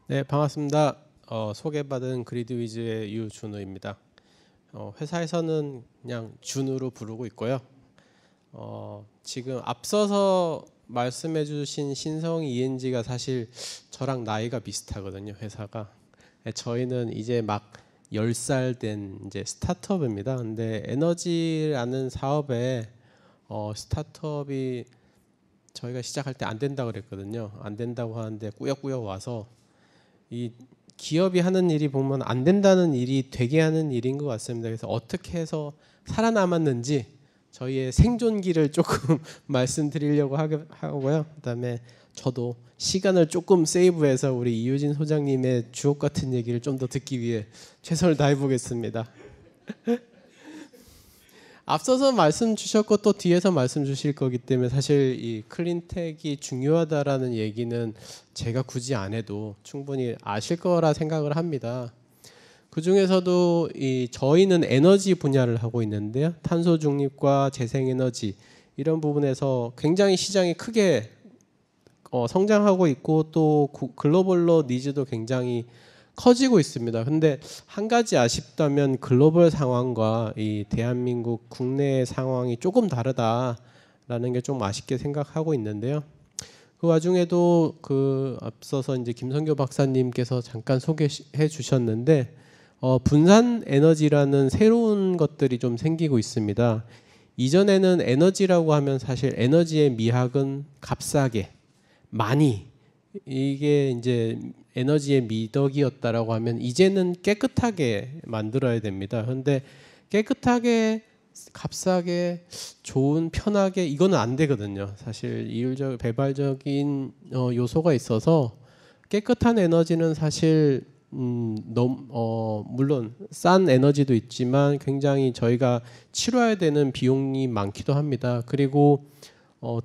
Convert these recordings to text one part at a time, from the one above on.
네, 반갑습니다. 소개받은 그리드위즈의 유준우입니다. 회사에서는 그냥 준우로 부르고 있고요. 지금 앞서서 말씀해주신 신성 ENG가 사실 저랑 나이가 비슷하거든요. 회사가. 저희는 이제 막 10살 된 이제 스타트업입니다. 근데 에너지라는 사업에 스타트업이 저희가 시작할 때 안 된다고 그랬거든요. 안 된다고 하는데 꾸역꾸역 와서 이 기업이 하는 일이 보면 안 된다는 일이 되게 하는 일인 것 같습니다. 그래서 어떻게 해서 살아남았는지 저희의 생존기를 조금 말씀드리려고 하고요. 그다음에 저도 시간을 조금 세이브해서 우리 이유진 소장님의 주옥 같은 얘기를 좀 더 듣기 위해 최선을 다해 보겠습니다. 앞서서 말씀 주셨고 또 뒤에서 말씀 주실 거기 때문에 사실 이 클린텍이 중요하다라는 얘기는 제가 굳이 안 해도 충분히 아실 거라 생각을 합니다. 그 중에서도 저희는 에너지 분야를 하고 있는데요. 탄소 중립과 재생에너지 이런 부분에서 굉장히 시장이 크게 성장하고 있고 또 글로벌로 니즈도 굉장히 커지고 있습니다. 근데 한 가지 아쉽다면 글로벌 상황과 이 대한민국 국내 상황이 조금 다르다라는 게 좀 아쉽게 생각하고 있는데요. 그 와중에도 앞서서 이제 김성교 박사님께서 잠깐 소개해 주셨는데 분산 에너지라는 새로운 것들이 좀 생기고 있습니다. 이전에는 에너지라고 하면 사실 에너지의 미학은 값싸게 많이 이게 이제 에너지의 미덕이었다라고 하면 이제는 깨끗하게 만들어야 됩니다. 그런데 깨끗하게 값싸게 좋은 편하게 이거는 안 되거든요. 사실 이율적 배발적인 요소가 있어서 깨끗한 에너지는 사실 물론 싼 에너지도 있지만 굉장히 저희가 치러야 되는 비용이 많기도 합니다. 그리고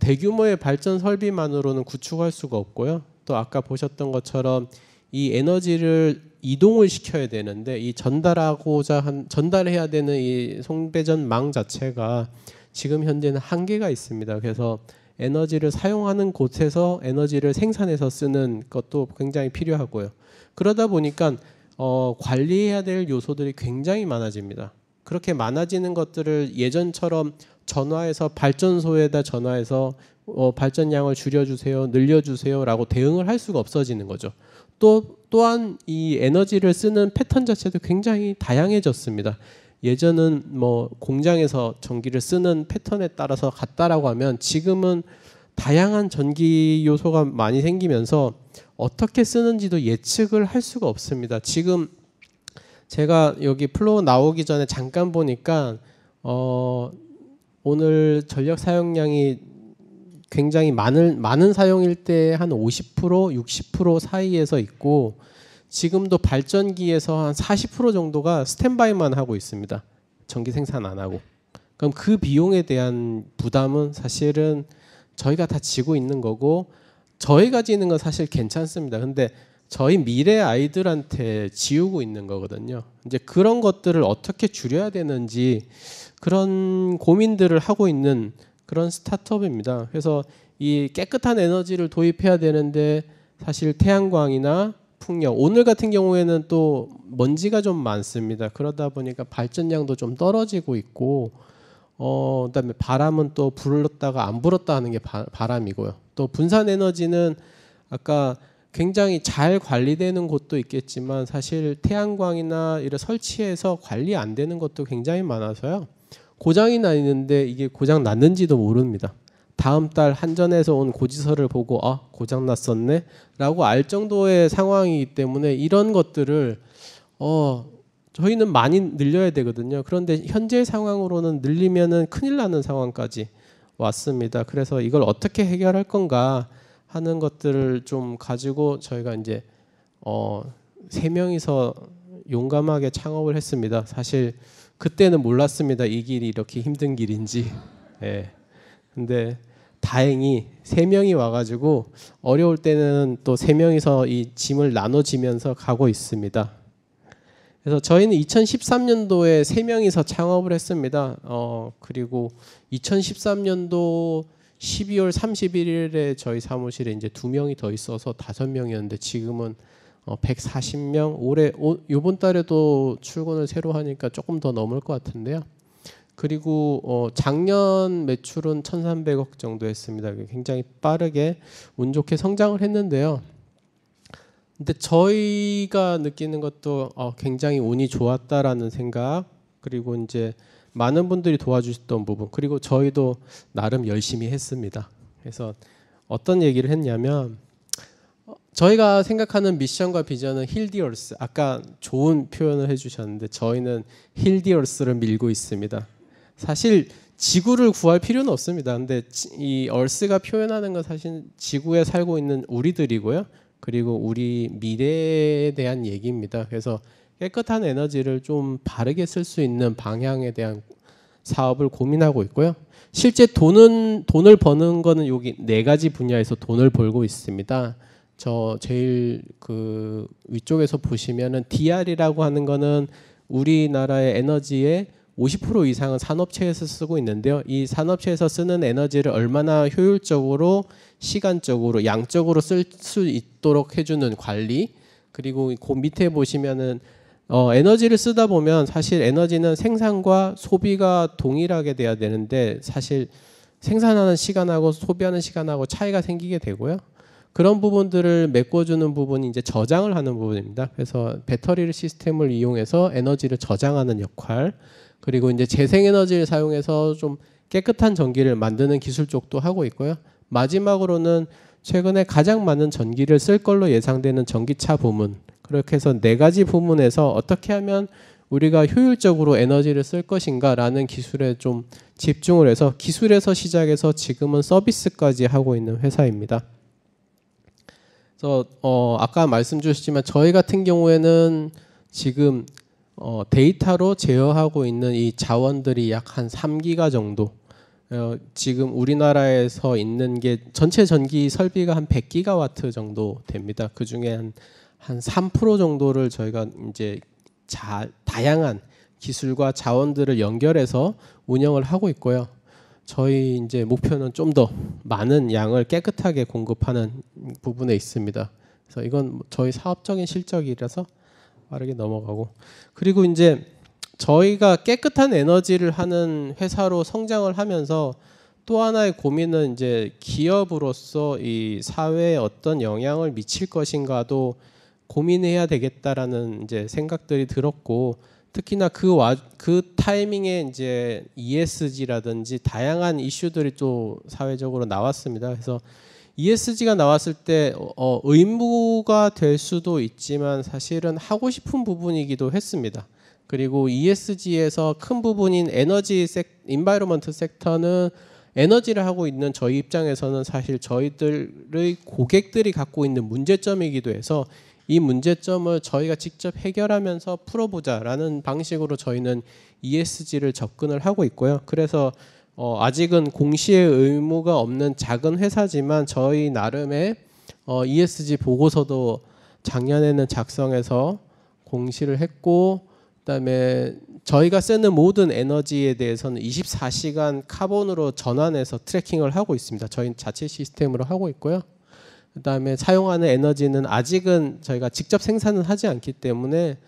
대규모의 발전 설비만으로는 구축할 수가 없고요. 또 아까 보셨던 것처럼 이 에너지를 이동을 시켜야 되는데 이 전달해야 되는 이 송배전망 자체가 지금 현재는 한계가 있습니다. 그래서 에너지를 사용하는 곳에서 에너지를 생산해서 쓰는 것도 굉장히 필요하고요. 그러다 보니까 관리해야 될 요소들이 굉장히 많아집니다. 그렇게 많아지는 것들을 예전처럼 전화해서 발전소에다 전화해서 발전량을 줄여주세요, 늘려주세요라고 대응을 할 수가 없어지는 거죠. 또한 이 에너지를 쓰는 패턴 자체도 굉장히 다양해졌습니다. 예전은 뭐 공장에서 전기를 쓰는 패턴에 따라서 같다라고 하면 지금은 다양한 전기 요소가 많이 생기면서 어떻게 쓰는지도 예측을 할 수가 없습니다. 지금 제가 여기 플로우 나오기 전에 잠깐 보니까 오늘 전력 사용량이 굉장히 많은 사용일 때 한 50%, 60% 사이에서 있고 지금도 발전기에서 한 40% 정도가 스탠바이만 하고 있습니다. 전기 생산 안 하고. 그럼 그 비용에 대한 부담은 사실은 저희가 다 지고 있는 거고 저희가 지는 건 사실 괜찮습니다. 근데 저희 미래 아이들한테 지우고 있는 거거든요. 이제 그런 것들을 어떻게 줄여야 되는지 그런 고민들을 하고 있는 그런 스타트업입니다. 그래서 이 깨끗한 에너지를 도입해야 되는데 사실 태양광이나 풍력, 오늘 같은 경우에는 또 먼지가 좀 많습니다. 그러다 보니까 발전량도 좀 떨어지고 있고 그다음에 바람은 또 불었다가 안 불었다 하는 게 바람이고요. 또 분산 에너지는 아까 굉장히 잘 관리되는 곳도 있겠지만 사실 태양광이나 이런 설치해서 관리 안 되는 것도 굉장히 많아서요. 고장이 나 있는데 이게 고장 났는지도 모릅니다. 다음 달 한전에서 온 고지서를 보고 고장 났었네 라고 알 정도의 상황이기 때문에 이런 것들을 저희는 많이 늘려야 되거든요. 그런데 현재 상황으로는 늘리면은 큰일 나는 상황까지 왔습니다. 그래서 이걸 어떻게 해결할 건가 하는 것들을 좀 가지고 저희가 이제 3명이서 용감하게 창업을 했습니다. 사실 그때는 몰랐습니다. 이 길이 이렇게 힘든 길인지. 예. 근데 다행히 3명이 와가지고 어려울 때는 또 3명이서 이 짐을 나눠지면서 가고 있습니다. 그래서 저희는 2013년도에 3명이서 창업을 했습니다. 그리고 2013년도 12월 31일에 저희 사무실에 이제 2명이 더 있어서 5명이었는데 지금은 140명 올해 이번 달에도 출근을 새로 하니까 조금 더 넘을 것 같은데요. 그리고 작년 매출은 1,300억 정도 했습니다. 굉장히 빠르게 운 좋게 성장을 했는데요. 근데 저희가 느끼는 것도 굉장히 운이 좋았다라는 생각, 그리고 이제 많은 분들이 도와주셨던 부분, 그리고 저희도 나름 열심히 했습니다. 그래서 어떤 얘기를 했냐면, 저희가 생각하는 미션과 비전은 힐디얼스, 아까 좋은 표현을 해주셨는데 저희는 힐디얼스를 밀고 있습니다. 사실 지구를 구할 필요는 없습니다. 근데 이 얼스가 표현하는 건 사실 지구에 살고 있는 우리들이고요. 그리고 우리 미래에 대한 얘기입니다. 그래서 깨끗한 에너지를 좀 바르게 쓸 수 있는 방향에 대한 사업을 고민하고 있고요. 실제 돈을 버는 거는 여기 4가지 분야에서 돈을 벌고 있습니다. 저 제일 그 위쪽에서 보시면은 DR이라고 하는 거는 우리나라의 에너지의 50% 이상은 산업체에서 쓰고 있는데요. 이 산업체에서 쓰는 에너지를 얼마나 효율적으로, 시간적으로, 양적으로 쓸 수 있도록 해주는 관리. 그리고 그 밑에 보시면은 에너지를 쓰다 보면 사실 에너지는 생산과 소비가 동일하게 돼야 되는데 사실 생산하는 시간하고 소비하는 시간하고 차이가 생기게 되고요. 그런 부분들을 메꿔주는 부분이 이제 저장을 하는 부분입니다. 그래서 배터리 시스템을 이용해서 에너지를 저장하는 역할, 그리고 이제 재생에너지를 사용해서 좀 깨끗한 전기를 만드는 기술 쪽도 하고 있고요. 마지막으로는 최근에 가장 많은 전기를 쓸 걸로 예상되는 전기차 부문, 그렇게 해서 4가지 부문에서 어떻게 하면 우리가 효율적으로 에너지를 쓸 것인가라는 기술에 좀 집중을 해서 기술에서 시작해서 지금은 서비스까지 하고 있는 회사입니다. 그래서 아까 말씀 주셨지만 저희 같은 경우에는 지금 데이터로 제어하고 있는 이 자원들이 약 한 3기가 정도, 지금 우리나라에서 있는 게 전체 전기 설비가 한 100기가와트 정도 됩니다. 그 중에 한 3% 정도를 저희가 이제 다양한 기술과 자원들을 연결해서 운영을 하고 있고요. 저희 이제 목표는 좀 더 많은 양을 깨끗하게 공급하는 부분에 있습니다. 그래서 이건 저희 사업적인 실적이라서 빠르게 넘어가고, 그리고 이제 저희가 깨끗한 에너지를 하는 회사로 성장을 하면서 또 하나의 고민은 이제 기업으로서 이 사회에 어떤 영향을 미칠 것인가도 고민해야 되겠다라는 이제 생각들이 들었고, 특히나 그 타이밍에 이제 ESG라든지 다양한 이슈들이 또 사회적으로 나왔습니다. 그래서 ESG가 나왔을 때 의무가 될 수도 있지만 사실은 하고 싶은 부분이기도 했습니다. 그리고 ESG에서 큰 부분인 인바이러먼트 섹터는 에너지를 하고 있는 저희 입장에서는 사실 저희들의 고객들이 갖고 있는 문제점이기도 해서 이 문제점을 저희가 직접 해결하면서 풀어보자라는 방식으로 저희는 ESG를 접근을 하고 있고요. 그래서 아직은 공시의 의무가 없는 작은 회사지만 저희 나름의 ESG 보고서도 작년에는 작성해서 공시를 했고, 그다음에 저희가 쓰는 모든 에너지에 대해서는 24시간 카본으로 전환해서 트래킹을 하고 있습니다. 저희 자체 시스템으로 하고 있고요. 그다음에 사용하는 에너지는 아직은 저희가 직접 생산은 하지 않기 때문에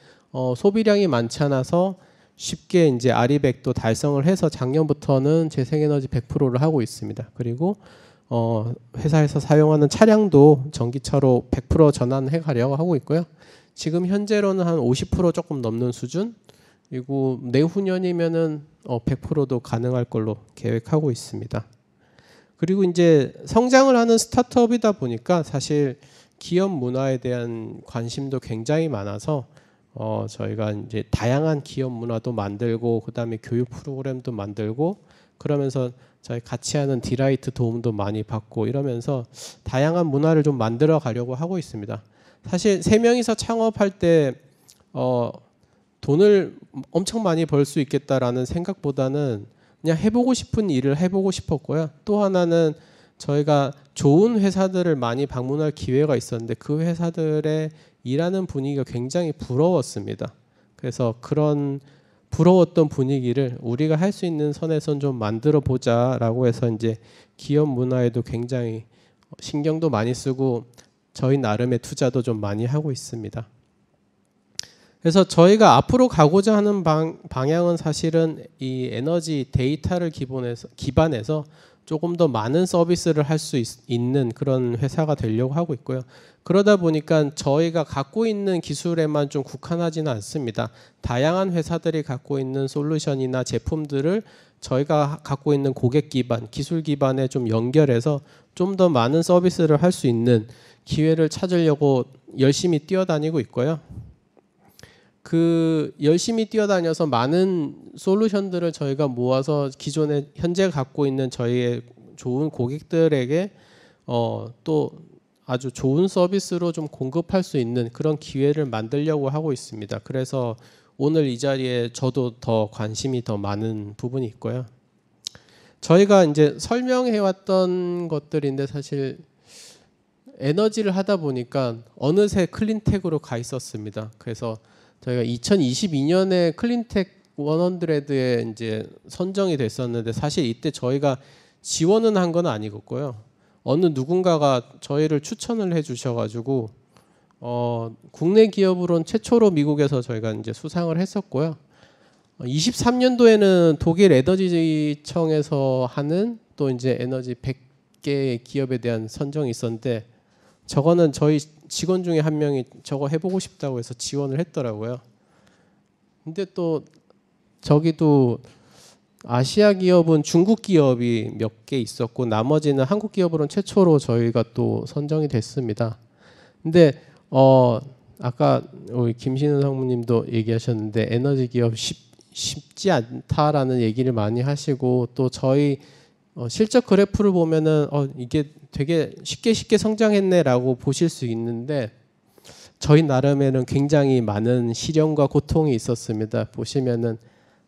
소비량이 많지 않아서 쉽게 이제 아리백도 달성을 해서 작년부터는 재생에너지 100%를 하고 있습니다. 그리고 회사에서 사용하는 차량도 전기차로 100% 전환해 가려고 하고 있고요. 지금 현재로는 한 50% 조금 넘는 수준, 그리고 내후년이면은 100%도 가능할 걸로 계획하고 있습니다. 그리고 이제 성장을 하는 스타트업이다 보니까 사실 기업 문화에 대한 관심도 굉장히 많아서 저희가 이제 다양한 기업 문화도 만들고, 그다음에 교육 프로그램도 만들고, 그러면서 저희 같이 하는 디라이트 도움도 많이 받고 이러면서 다양한 문화를 좀 만들어 가려고 하고 있습니다. 사실 3명이서 창업할 때 돈을 엄청 많이 벌 수 있겠다라는 생각보다는 그냥 해보고 싶은 일을 해보고 싶었고요. 또 하나는 저희가 좋은 회사들을 많이 방문할 기회가 있었는데 그 회사들의 일하는 분위기가 굉장히 부러웠습니다. 그래서 그런 부러웠던 분위기를 우리가 할 수 있는 선에선 좀 만들어 보자라고 해서 이제 기업 문화에도 굉장히 신경도 많이 쓰고, 저희 나름의 투자도 좀 많이 하고 있습니다. 그래서 저희가 앞으로 가고자 하는 방향은 사실은 이 에너지 데이터를 기반해서 조금 더 많은 서비스를 할 수 있는 그런 회사가 되려고 하고 있고요. 그러다 보니까 저희가 갖고 있는 기술에만 좀 국한하지는 않습니다. 다양한 회사들이 갖고 있는 솔루션이나 제품들을 저희가 갖고 있는 고객 기반, 기술 기반에 좀 연결해서 좀 더 많은 서비스를 할 수 있는 기회를 찾으려고 열심히 뛰어다니고 있고요. 그 열심히 뛰어다녀서 많은 솔루션들을 저희가 모아서 기존에 현재 갖고 있는 저희의 좋은 고객들에게 또 아주 좋은 서비스로 좀 공급할 수 있는 그런 기회를 만들려고 하고 있습니다. 그래서 오늘 이 자리에 저도 더 관심이 더 많은 부분이 있고요. 저희가 이제 설명해 왔던 것들인데 사실 에너지를 하다 보니까 어느새 클린텍으로 가 있었습니다. 그래서 저희가 2022년에 클린텍 100에 이제 선정이 됐었는데 사실 이때 저희가 지원은 한 건 아니었고요. 어느 누군가가 저희를 추천을 해주셔가지고 국내 기업으로는 최초로 미국에서 저희가 이제 수상을 했었고요. 23년도에는 독일 에너지청에서 하는 또 이제 에너지 100개 기업에 대한 선정이 있었는데 저거는 저희 직원 중에 한 명이 저거 해보고 싶다고 해서 지원을 했더라고요. 근데 또 저기도 아시아 기업은 중국 기업이 몇 개 있었고 나머지는 한국 기업으로는 최초로 저희가 또 선정이 됐습니다. 근데 아까 우리 김신우 상무님도 얘기하셨는데 에너지 기업 쉽지 않다라는 얘기를 많이 하시고 또 저희 실적 그래프를 보면은 이게 되게 쉽게 성장했네라고 보실 수 있는데 저희 나름에는 굉장히 많은 시련과 고통이 있었습니다. 보시면은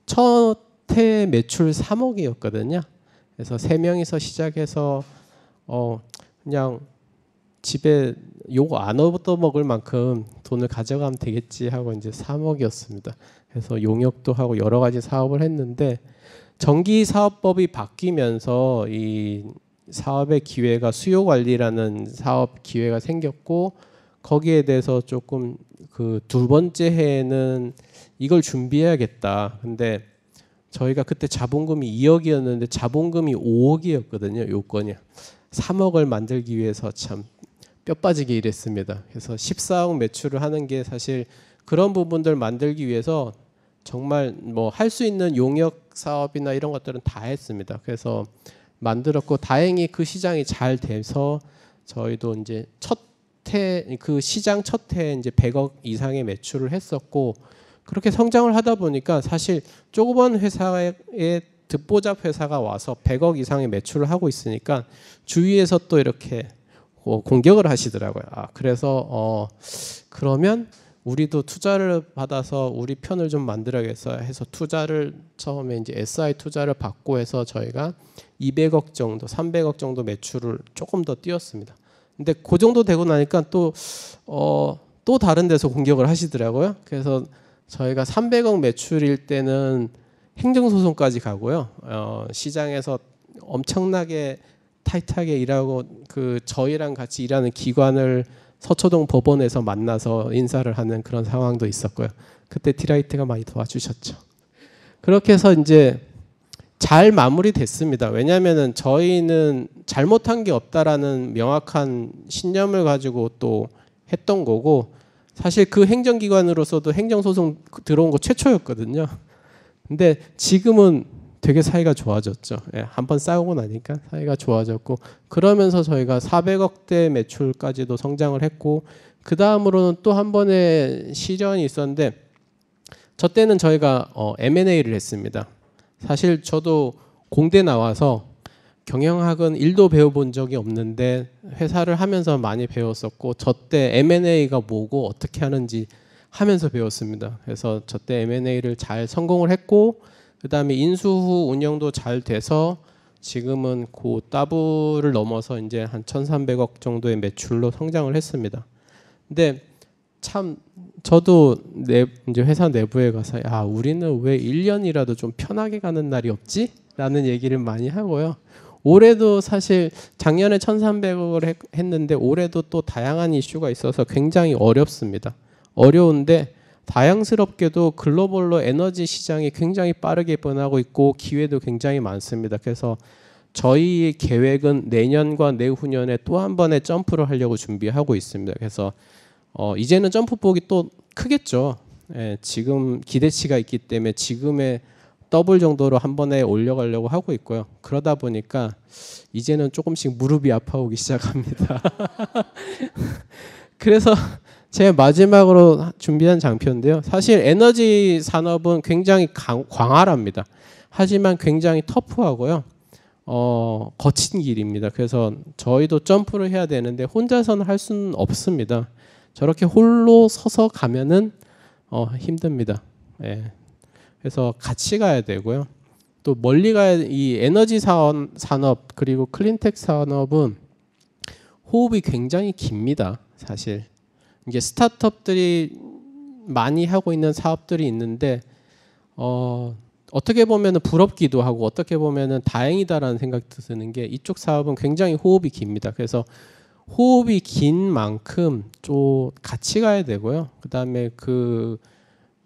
첫 해 매출 3억이었거든요. 그래서 3명이서 시작해서 그냥 집에 욕 안 얻어먹을 만큼 돈을 가져가면 되겠지 하고 이제 3억이었습니다. 그래서 용역도 하고 여러 가지 사업을 했는데 전기사업법이 바뀌면서 이 사업의 기회가 수요관리라는 사업 기회가 생겼고 거기에 대해서 조금 그 두 번째 해에는 이걸 준비해야겠다. 근데 저희가 그때 자본금이 2억이었는데 자본금이 5억이었거든요. 요건이 3억을 만들기 위해서 참 뼈 빠지게 일했습니다. 그래서 14억 매출을 하는 게 사실 그런 부분들 만들기 위해서 정말 뭐 할 수 있는 용역 사업이나 이런 것들은 다 했습니다. 그래서 만들었고 다행히 그 시장이 잘 돼서 저희도 이제 그 시장 첫 해에 이제 100억 이상의 매출을 했었고 그렇게 성장을 하다 보니까 사실 조그만 회사에 듣보잡 회사가 와서 100억 이상의 매출을 하고 있으니까 주위에서 또 이렇게 공격을 하시더라고요. 그래서 그러면 우리도 투자를 받아서 우리 편을 좀 만들어야겠어 해서 투자를 처음에 이제 SI 투자를 받고 해서 저희가 200억 정도, 300억 정도 매출을 조금 더 띄웠습니다. 근데 그 정도 되고 나니까 또 다른 데서 공격을 하시더라고요. 그래서 저희가 300억 매출일 때는 행정소송까지 가고요. 시장에서 엄청나게 타이트하게 일하고 그 저희랑 같이 일하는 기관을 서초동 법원에서 만나서 인사를 하는 그런 상황도 있었고요. 그때 티라이트가 많이 도와주셨죠. 그렇게 해서 이제 잘 마무리됐습니다. 왜냐하면은 저희는 잘못한 게 없다라는 명확한 신념을 가지고 또 했던 거고 사실 그 행정기관으로서도 행정소송 들어온 거 최초였거든요. 근데 지금은 되게 사이가 좋아졌죠. 한번 싸우고 나니까 사이가 좋아졌고 그러면서 저희가 400억대 매출까지도 성장을 했고 그 다음으로는 또 한 번의 시련이 있었는데 저 때는 저희가 M&A를 했습니다. 사실 저도 공대 나와서 경영학은 1도 배워본 적이 없는데 회사를 하면서 많이 배웠었고 저 때 M&A가 뭐고 어떻게 하는지 하면서 배웠습니다. 그래서 저 때 M&A를 잘 성공을 했고 그 다음에 인수 후 운영도 잘 돼서 지금은 그 따블을 넘어서 이제 한 1,300억 정도의 매출로 성장을 했습니다. 근데 참 저도 이제 회사 내부에 가서 우리는 왜 1년이라도 좀 편하게 가는 날이 없지? 라는 얘기를 많이 하고요. 올해도 사실 작년에 1,300억을 했는데 올해도 또 다양한 이슈가 있어서 굉장히 어렵습니다. 어려운데 다양스럽게도 글로벌로 에너지 시장이 굉장히 빠르게 변하고 있고 기회도 굉장히 많습니다. 그래서 저희 계획은 내년과 내후년에 또 한 번의 점프를 하려고 준비하고 있습니다. 그래서 이제는 점프폭이 또 크겠죠. 예, 지금 기대치가 있기 때문에 지금의 더블 정도로 한 번에 올려가려고 하고 있고요. 그러다 보니까 이제는 조금씩 무릎이 아파오기 시작합니다. 그래서 제 마지막으로 준비한 장표인데요. 사실 에너지 산업은 굉장히 광활합니다. 하지만 굉장히 터프하고요. 거친 길입니다. 그래서 저희도 점프를 해야 되는데 혼자서는 할 수는 없습니다. 저렇게 홀로 서서 가면은 힘듭니다. 예. 그래서 같이 가야 되고요. 또 멀리 가야 이 에너지 산업 그리고 클린텍 산업은 호흡이 굉장히 깁니다. 사실 이게 스타트업들이 많이 하고 있는 사업들이 있는데 어떻게 보면은 부럽기도 하고 어떻게 보면은 다행이다라는 생각도 드는 게 이쪽 사업은 굉장히 호흡이 깁니다. 그래서 호흡이 긴 만큼 좀 같이 가야 되고요. 그다음에 그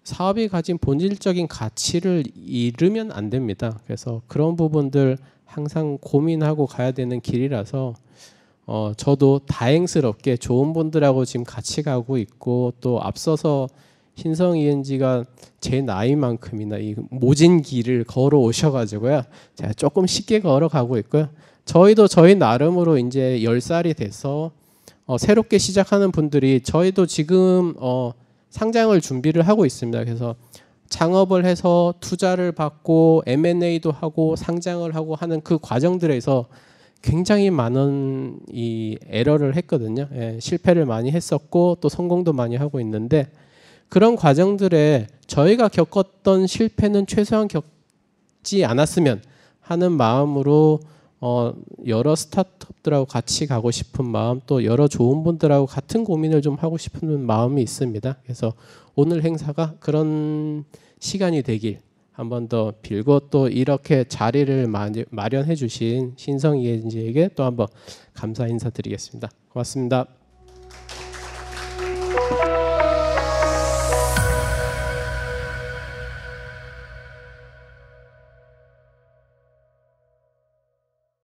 사업이 가진 본질적인 가치를 잃으면 안 됩니다. 그래서 그런 부분들 항상 고민하고 가야 되는 길이라서 저도 다행스럽게 좋은 분들하고 지금 같이 가고 있고 또 앞서서 신성 ENG가 제 나이만큼이나 이 모진 길을 걸어 오셔가지고요. 제가 조금 쉽게 걸어가고 있고요. 저희도 저희 나름으로 이제 10살이 돼서 새롭게 시작하는 분들이 저희도 지금 상장을 준비를 하고 있습니다. 그래서 창업을 해서 투자를 받고 M&A도 하고 상장을 하고 하는 그 과정들에서 굉장히 많은 이 에러를 했거든요. 예, 실패를 많이 했었고 또 성공도 많이 하고 있는데 그런 과정들에 저희가 겪었던 실패는 최소한 겪지 않았으면 하는 마음으로 여러 스타트업들하고 같이 가고 싶은 마음 또 여러 좋은 분들하고 같은 고민을 좀 하고 싶은 마음이 있습니다. 그래서 오늘 행사가 그런 시간이 되길 한 번 더 빌고 또 이렇게 자리를 마련해 주신 신성 ENG에게 또 한번 감사 인사드리겠습니다. 고맙습니다.